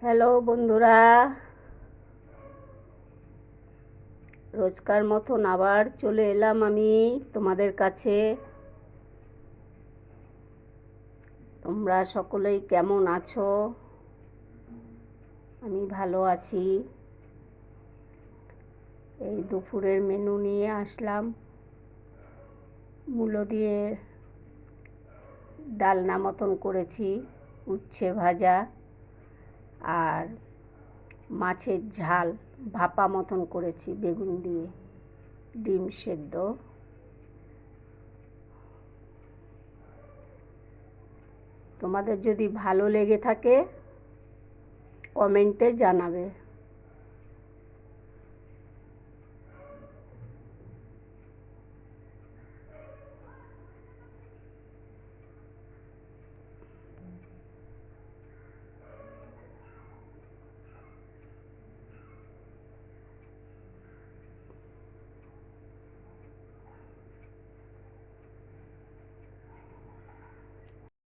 Hello বন্ধুরা, রোজকার মতন আবার চলে এলাম আমি তোমাদের কাছে। তোমরা সকলেই কেমন আছো? আমি ভালো আছি। এই দুপুরের মেনু নিয়ে আসলাম। মূলো দিয়ে ডালনা মতন করেছি, উচ্ছে ভাজা আর মাছের ঝাল ভাপা মতন করেছি বেগুন দিয়ে, ডিম সেদ্ধ। তোমাদের যদি ভালো লেগে থাকে কমেন্টে জানাবে।